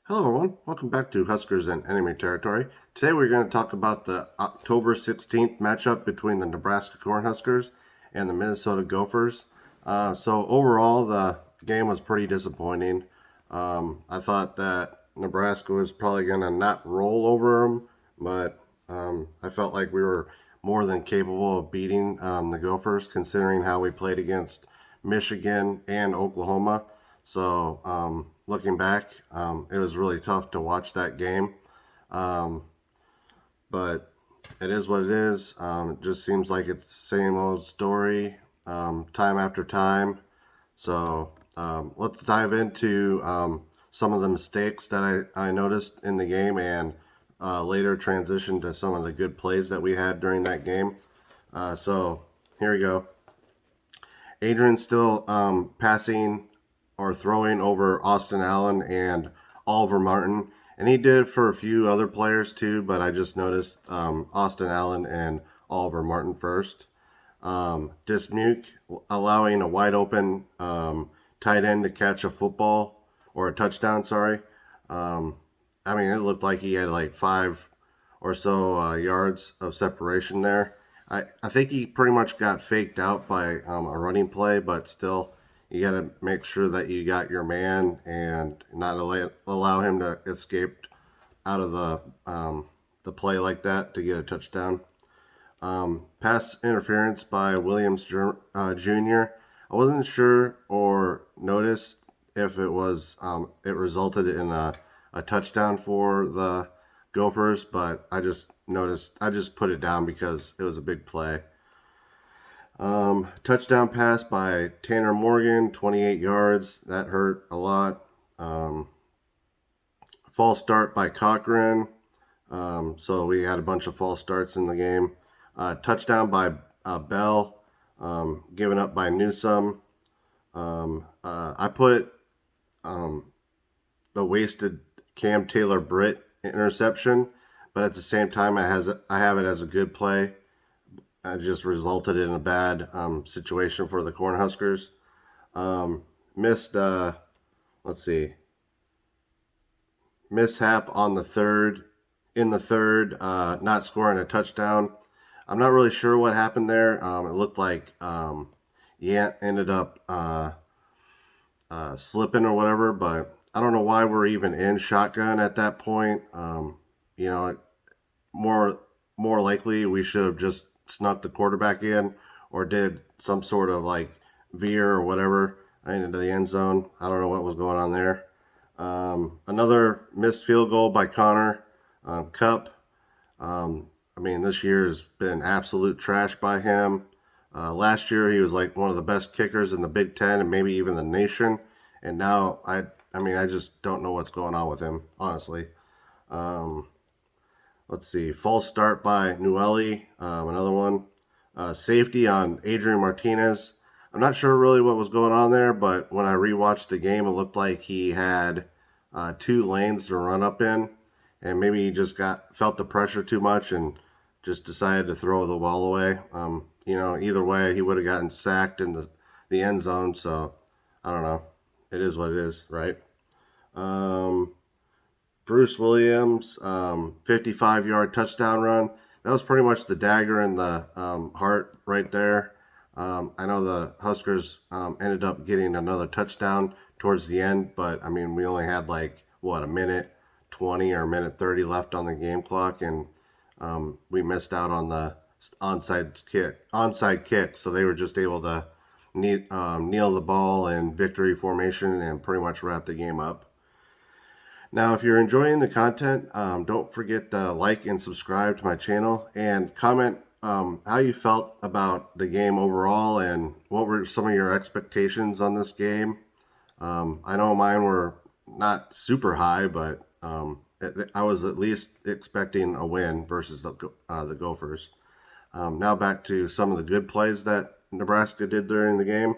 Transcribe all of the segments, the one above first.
Hello everyone, welcome back to Huskers and Enemy Territory. Today we're going to talk about the October 16th matchup between the Nebraska Cornhuskers and the Minnesota Gophers. So overall the game was pretty disappointing. I thought that Nebraska was probably going to not roll over them, but I felt like we were more than capable of beating the Gophers considering how we played against Michigan and Oklahoma. So looking back, it was really tough to watch that game. Um, but it is what it is. It just seems like it's the same old story time after time. So let's dive into some of the mistakes that I noticed in the game and later transition to some of the good plays that we had during that game. So here we go. Adrian's still passing or throwing over Austin Allen and Oliver Martin. And he did for a few other players too, but I just noticed Austin Allen and Oliver Martin first. Dismuke allowing a wide open tight end to catch a football or a touchdown, sorry. Um, I mean, it looked like he had like 5 or so yards of separation there. I think he pretty much got faked out by a running play, but still, you got to make sure that you got your man and not allow him to escape out of the play like that to get a touchdown. Pass interference by Williams Jr. I wasn't sure or noticed if it resulted in a touchdown for the Gophers, but I just put it down because it was a big play. Touchdown pass by Tanner Morgan, 28 yards. That hurt a lot. False start by Cochran. So we had a bunch of false starts in the game. Touchdown by Bell, given up by Newsome. I put the wasted Cam Taylor Britt interception, but at the same time, I have it as a good play. It just resulted in a bad situation for the Cornhuskers. Missed, let's see, mishap on the third, not scoring a touchdown. I'm not really sure what happened there. It looked like Yant ended up slipping or whatever, but I don't know why we're even in shotgun at that point. You know, more more likely we should have just snuck the quarterback in or did some sort of like veer or whatever into the end zone. I don't know what was going on there. Another missed field goal by Connor Cup. I mean, this year has been absolute trash by him. Last year he was like one of the best kickers in the Big Ten and maybe even the nation. And now I mean, I just don't know what's going on with him, honestly. Um, let's see, false start by Nueli, another one. Safety on Adrian Martinez. I'm not sure really what was going on there, but when I rewatched the game, it looked like he had 2 lanes to run up in, and maybe he just felt the pressure too much and just decided to throw the ball away. Either way, he would have gotten sacked in the end zone. So I don't know. It is what it is, right? Um, Bruce Williams, 55-yard touchdown run. That was pretty much the dagger in the heart right there. I know the Huskers ended up getting another touchdown towards the end, but I mean, we only had like, a minute 20 or a minute 30 left on the game clock, and we missed out on the onside kick. So they were just able to kneel the ball in victory formation and pretty much wrap the game up. Now, if you're enjoying the content, don't forget to like and subscribe to my channel and comment how you felt about the game overall and what were some of your expectations on this game. I know mine were not super high, but I was at least expecting a win versus the Gophers. Now back to some of the good plays that Nebraska did during the game.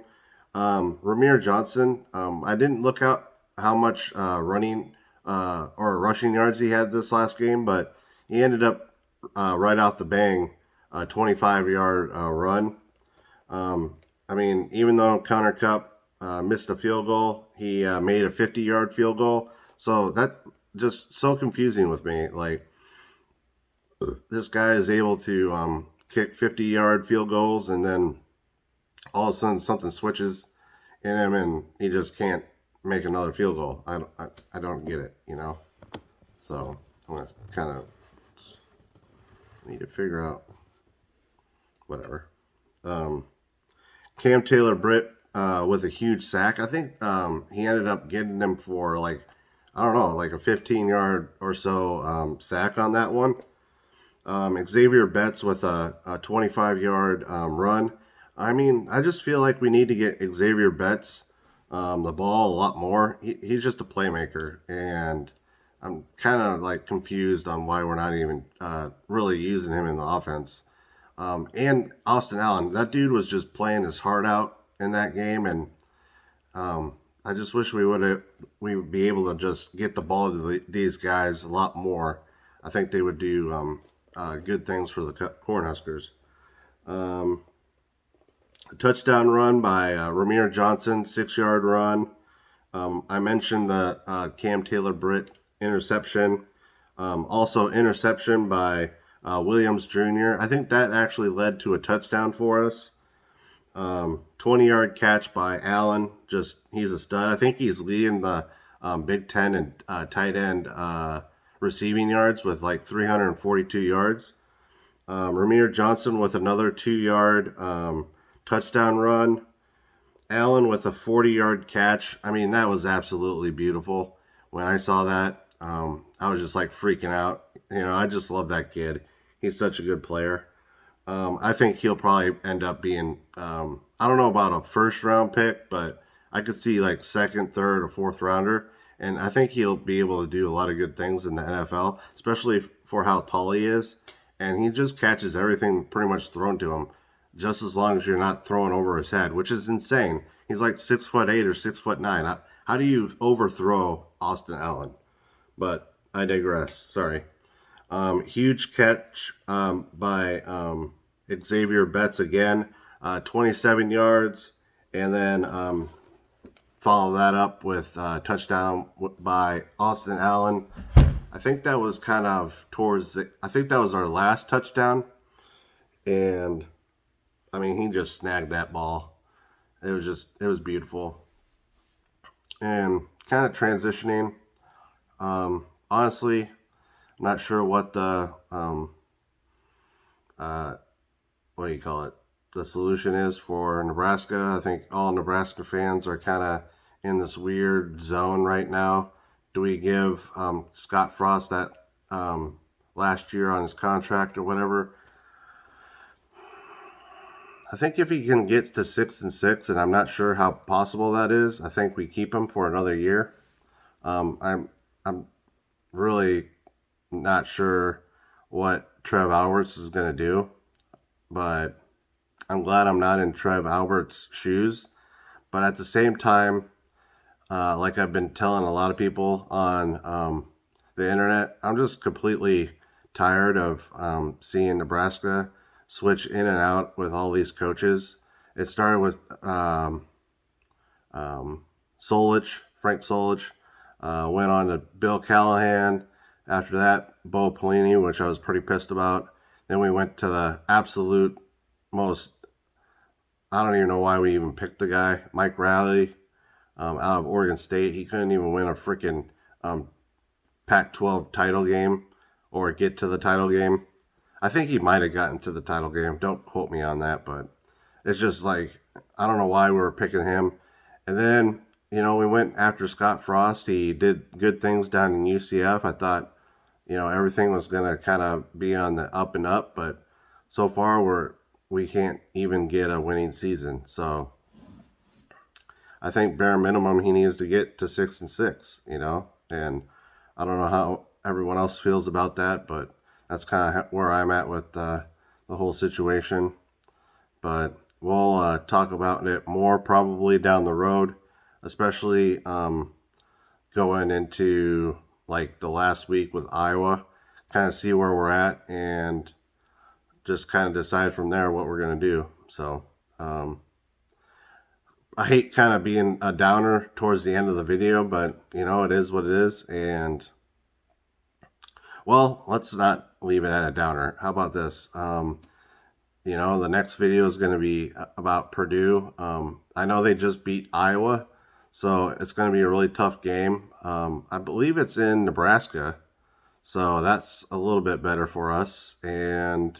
Ramir Johnson, I didn't look out how much running or rushing yards he had this last game, but he ended up right off the bang, a 25-yard run. I mean, even though Connor Cup missed a field goal, he made a 50-yard field goal. So that just so confusing with me. Like this guy is able to kick 50-yard field goals, and then all of a sudden something switches in him, and he just can't make another field goal. I don't get it, you know. So I'm gonna kind of need to figure out whatever. Um, Cam Taylor Britt with a huge sack. I think he ended up getting them for like I don't know, like a 15-yard or so sack on that one. Xavier Betts with a 25-yard run. I mean, I just feel like we need to get Xavier Betts the ball a lot more. He's just a playmaker, and I'm kind of like confused on why we're not even really using him in the offense. And Austin Allen, that dude was just playing his heart out in that game, and um, I just wish we would be able to just get the ball to these guys a lot more. I think they would do good things for the Cornhuskers. Um, a touchdown run by Ramir Johnson, 6-yard run. I mentioned the Cam Taylor Britt interception. Also, interception by Williams Jr. I think that actually led to a touchdown for us. 20-yard catch by Allen. Just he's a stud. I think he's leading the Big Ten and tight end receiving yards with like 342 yards. Ramir Johnson with another 2-yard touchdown run. Allen with a 40-yard catch. I mean, that was absolutely beautiful. When I saw that, I was just like freaking out. You know, I just love that kid. He's such a good player. I think he'll probably end up being, I don't know about a first round pick, but I could see like second, third, or fourth rounder. And I think he'll be able to do a lot of good things in the NFL, especially for how tall he is. And he just catches everything pretty much thrown to him, just as long as you're not throwing over his head, which is insane. He's like 6'8" or 6'9". How do you overthrow Austin Allen? But I digress. Sorry. Huge catch by Xavier Betts again, 27 yards, and then follow that up with a touchdown by Austin Allen. I think that was kind of I think that was our last touchdown, and I mean he just snagged that ball. It was beautiful, and kind of transitioning. Honestly, I'm not sure what the what do you call it? The solution is for Nebraska. I think all Nebraska fans are kind of in this weird zone right now. Do we give Scott Frost that last year on his contract or whatever? I think if he can get to 6-6, and I'm not sure how possible that is, I think we keep him for another year. I'm really not sure what Trev Alberts is going to do, but I'm glad I'm not in Trev Alberts' shoes. But at the same time, like I've been telling a lot of people on the internet, I'm just completely tired of seeing Nebraska switch in and out with all these coaches. It started with Solich, Frank Solich, went on to Bill Callahan. After that, Bo Pelini, which I was pretty pissed about. Then we went to the absolute most, I don't even know why we even picked the guy, Mike Riley, out of Oregon State. He couldn't even win a freaking Pac-12 title game or get to the title game. I think he might have gotten to the title game. Don't quote me on that, but it's just like, I don't know why we were picking him. And then, you know, we went after Scott Frost. He did good things down in UCF. I thought, you know, everything was going to kind of be on the up and up, but so far we can't even get a winning season. So I think bare minimum he needs to get to 6-6, you know, and I don't know how everyone else feels about that, but that's kind of where I'm at with the whole situation. But we'll talk about it more probably down the road, especially going into like the last week with Iowa, kind of see where we're at and just kind of decide from there what we're going to do. So I hate kind of being a downer towards the end of the video, but you know, it is what it is. And well, let's not leave it at a downer. How about this? You know, the next video is going to be about Purdue. I know they just beat Iowa, so it's going to be a really tough game. I believe it's in Nebraska, so that's a little bit better for us. And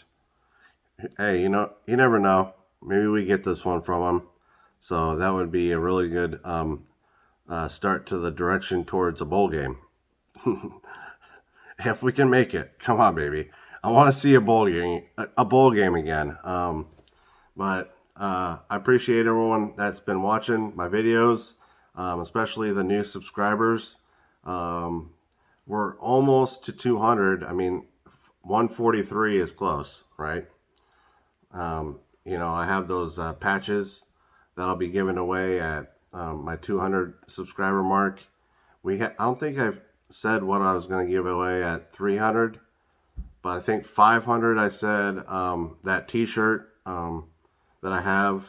hey, you know, you never know. Maybe we get this one from them. So that would be a really good start to the direction towards a bowl game. If we can make it, come on, baby. I want to see a bowl game again. But I appreciate everyone that's been watching my videos, especially the new subscribers. We're almost to 200. I mean, 143 is close, right? You know, I have those patches that I'll be giving away at my 200 subscriber mark. I don't think I've said what I was going to give away at 300, but I think 500 I said that T-shirt that I have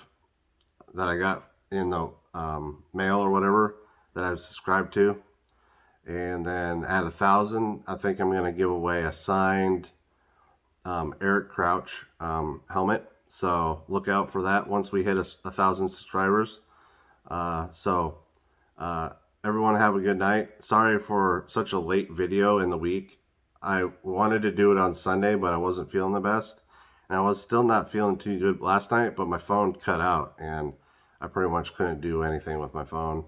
that I got in the mail or whatever that I've subscribed to, and then at 1,000 I think I'm going to give away a signed Eric Crouch helmet. So look out for that once we hit 1,000 subscribers. So everyone have a good night. Sorry for such a late video in the week. I wanted to do it on Sunday, but I wasn't feeling the best. And I was still not feeling too good last night, but my phone cut out and I pretty much couldn't do anything with my phone.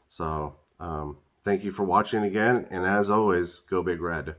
So thank you for watching again. And as always, go Big Red.